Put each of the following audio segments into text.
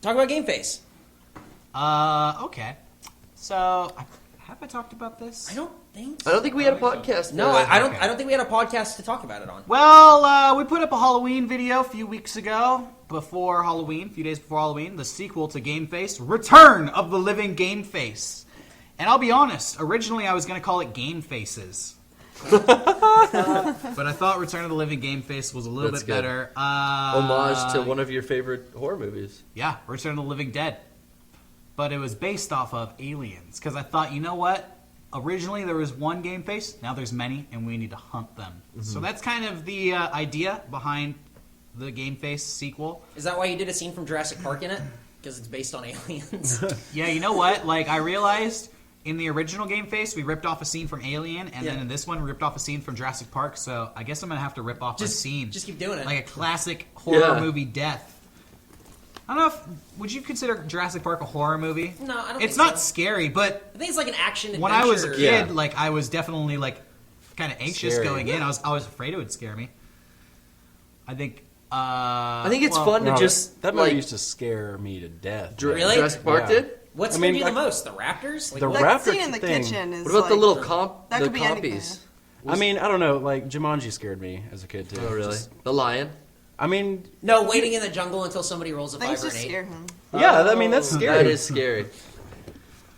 Talk about Gameface. Okay. So, have I talked about this? I don't think so. I don't think we had a podcast. No, I don't think we had a podcast to talk about it on. Well, we put up a Halloween video a few weeks ago, a few days before Halloween, the sequel to Gameface, Return of the Living Gameface. And I'll be honest, originally I was going to call it Game Faces. But I thought Return of the Living Gameface was a little bit better. Homage to one of your favorite horror movies. Yeah, Return of the Living Dead. But it was based off of Aliens, because I thought, you know what? Originally there was one Gameface, now there's many, and we need to hunt them. Mm-hmm. So that's kind of the idea behind the Gameface sequel. Is that why you did a scene from Jurassic Park in it? Because it's based on aliens. Yeah, you know what? Like, I realized in the original Gameface, we ripped off a scene from Alien, and then in this one, we ripped off a scene from Jurassic Park, so I guess I'm going to have to rip off a scene. Just keep doing it. Like a classic horror movie death. I don't know would you consider Jurassic Park a horror movie? No, I don't It's think not scary, but I think it's like an action adventure. when I was a kid, like, I was definitely, like, kind of anxious going in. I was afraid it would scare me. I think it's fun to just... That movie used to scare me to death. Really? Jurassic Park did? What's scared you the most? The raptors? Like, the That raptor scene in the thing. kitchen is What about the like, little that could be anything. compies? I mean, I don't know. Like, Jumanji scared me as a kid, too. Oh, really? The lion? I mean... No, waiting in the jungle until somebody rolls a Things 5 or an just 8. scare him. Yeah, I mean, that's scary. That is scary.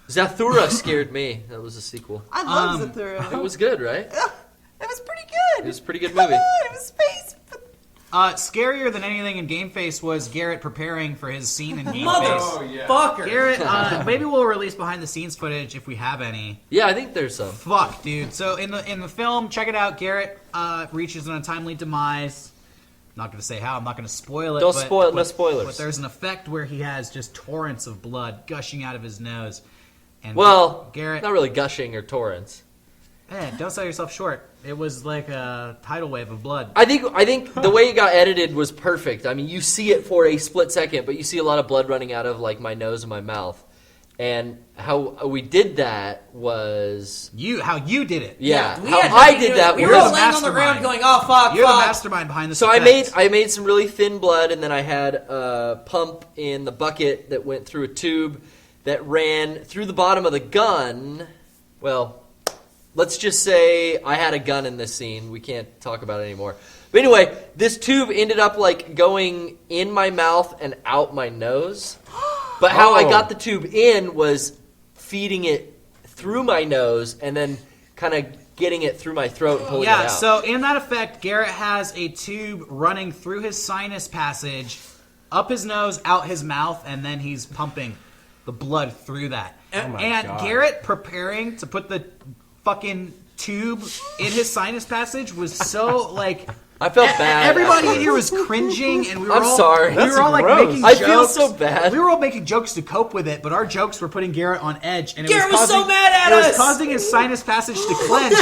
Zathura scared me. That was a sequel. I love Zathura. It was good, right? It was pretty good. It was a pretty good Come movie. on, it was space. scarier than anything in Gameface was Garrett preparing for his scene in Gameface. Motherfucker! Garrett, maybe we'll release behind the scenes footage if we have any. Yeah, I think there's some. Fuck, dude. So in the film, check it out. Garrett reaches an untimely demise. I'm not going to say how. I'm not going to spoil it. Don't spoil it. No spoilers. But there's an effect where he has just torrents of blood gushing out of his nose. And Garrett, not really gushing or torrents. Don't sell yourself short. It was like a tidal wave of blood. I think the way it got edited was perfect. I mean, you see it for a split second, but you see a lot of blood running out of like my nose and my mouth. And how we did that was how you did it. Yeah, how I did that. We were all laying on the ground going, "Oh fuck!" You're the mastermind behind this. So I made some really thin blood, and then I had a pump in the bucket that went through a tube that ran through the bottom of the gun. Well, let's just say I had a gun in this scene. We can't talk about it anymore. But anyway, this tube ended up like going in my mouth and out my nose. But how I got the tube in was feeding it through my nose and then kind of getting it through my throat and pulling it out. Yeah, so in that effect, Garrett has a tube running through his sinus passage, up his nose, out his mouth, and then he's pumping the blood through that. And Garrett preparing to put the fucking tube in his sinus passage was so like... I felt bad. Everybody in here was cringing, and we were sorry. We were all like making I jokes. feel so bad. We were all making jokes to cope with it, but our jokes were putting Garrett on edge, and Garrett was so mad at us. It was causing his sinus passage to clench,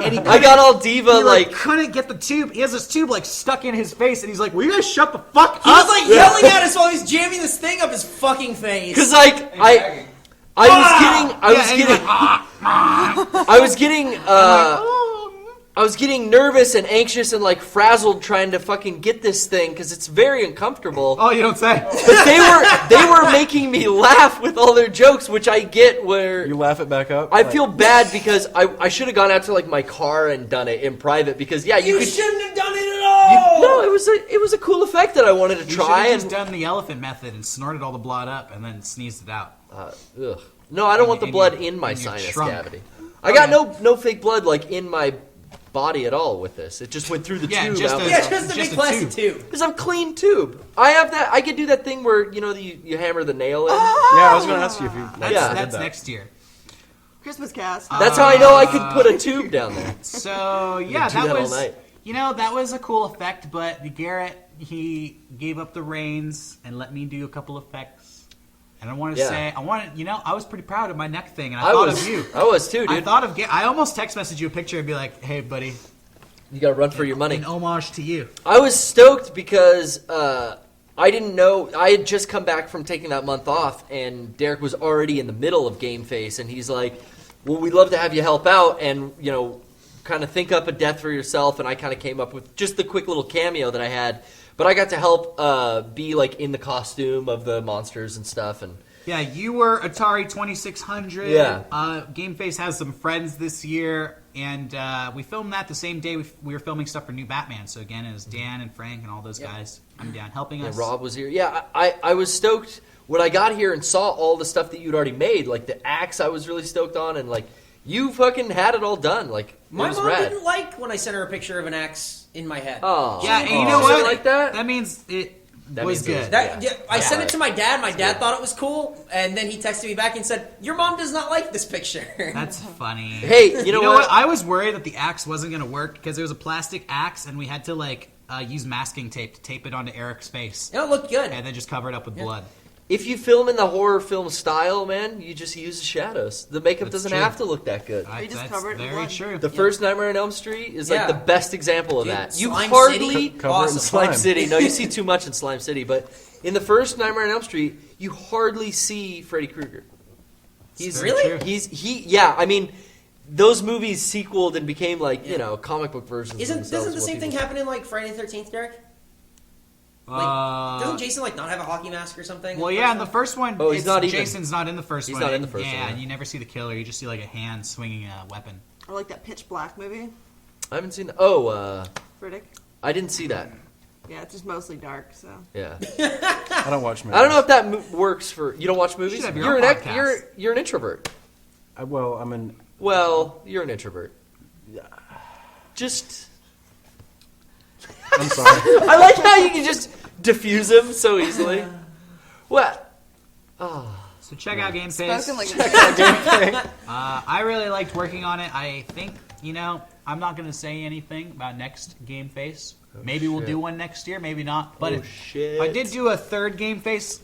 and I got all diva like couldn't get the tube. He has this tube like stuck in his face, and he's like, "Will you guys shut the fuck up?" He was like yelling at us while he's jamming this thing up his fucking face. because like I was getting nervous and anxious and like frazzled trying to fucking get this thing because it's very uncomfortable. Oh, you don't say. But they were making me laugh with all their jokes, which I get. Where you laugh it back up. I feel bad because I should have gone out to like my car and done it in private because you shouldn't have done it at all. No, it was a cool effect that I wanted to try. You should have just done the elephant method and snorted all the blood up and then sneezed it out. Ugh. No, I don't want the blood in my sinus cavity. I got no fake blood like in my body at all with this. It just went through the tube. Just a big plastic tube. Because I'm clean tube. I have that. I could do that thing where you hammer the nail in. Yeah, I was going to ask you if you. That's next year. Christmas cast. That's how I know I could put a tube down there. So yeah, that was all night. That was a cool effect. But Garrett, he gave up the reins and let me do a couple effects. And I want to say, I was pretty proud of my neck thing, and I thought of you. I was too, dude. I almost text messaged you a picture and be like, "Hey, buddy, you gotta run for your money." In homage to you. I was stoked because I didn't know. I had just come back from taking that month off, and Derek was already in the middle of Gameface, and he's like, "Well, we'd love to have you help out, and kind of think up a death for yourself." And I kind of came up with just the quick little cameo that I had But I got to help be like in the costume of the monsters and stuff. And Yeah, you were Atari 2600. Yeah. Gameface has some friends this year, and we filmed that the same day we were filming stuff for New Batman. So again, it was Dan and Frank and all those guys. I'm down helping us. Rob was here. Yeah, I was stoked when I got here and saw all the stuff that you'd already made. Like the axe, I was really stoked on, and like you fucking had it all done. Like it My was mom rad. didn't like when I sent her a picture of an axe in my head. Oh, Yeah, and you oh. know Was it what? like that? That means it That was means it was good. That, Yeah. yeah, I sent Yeah. it to my dad. My dad thought it was cool, and then he texted me back and said, "Your mom does not like this picture." That's funny. Hey, you know what? I was worried that the axe wasn't going to work because it was a plastic axe, and we had to use masking tape to tape it onto Eric's face, It looked good. and then just cover it up with blood. If you film in the horror film style, man, you just use the shadows. The makeup That's doesn't true. have to look that good. You just That's cover it in very blood. true. The first Nightmare on Elm Street is like Yeah. the best example of Dude, that. You Slime hardly City? Cover it in Awesome. Slime slime. City. No, you see too much in Slime City, but in the first Nightmare on Elm Street, you hardly see Freddy Krueger. He's very Really? true. Yeah. I mean, those movies sequeled and became like comic book versions. of themselves, Doesn't the what same thing people- happen in like Friday the 13th, Derek? Like, doesn't Jason like not have a hockey mask or something? Well, yeah, in the first one, Oh, he's not even- Jason's not in the first He's one. not in the first yeah, one, yeah. and you never see the killer. You just see like a hand swinging a weapon. Or like that Pitch Black movie. I haven't seen that. Oh, Riddick. I didn't see that. Yeah, it's just mostly dark, so. Yeah. I don't watch movies. I don't know if that works for. You don't watch movies? should have your You're own an podcast. you're an introvert. Well, I'm an. Well, you're an introvert. Just. I'm sorry. I like how you can just diffuse him so easily. What? So check out Gameface. Spoken like a I really liked working on it. I think, I'm not going to say anything about next Gameface. Maybe we'll shit. do one next year, maybe not. But Shit. if I did do a third Gameface,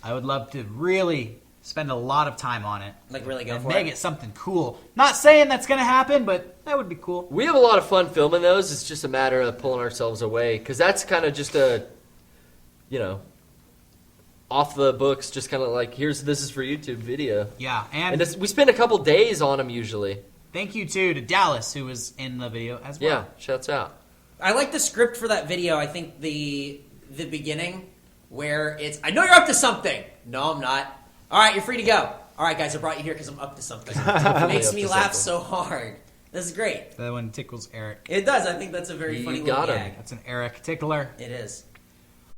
I would love to really spend a lot of time on it. Like really go And for make it. it something cool. Not saying that's going to happen, but that would be cool. We have a lot of fun filming those. It's just a matter of pulling ourselves away because that's kind of just a, off the books, just kind of like this is for YouTube video. Yeah, And we spend a couple days on them usually. thank you, too, to Dallas, who was in the video as well. Yeah, shouts out. I like the script for that video. I think the beginning where it's, I know you're up to something. No, I'm not. All right, you're free to go. All right, guys, I brought you here because I'm up to something. It makes up me to laugh something. so hard. This is great. That one tickles Eric. It does. I think that's a very You funny got little him. gag. That's an Eric tickler. It is.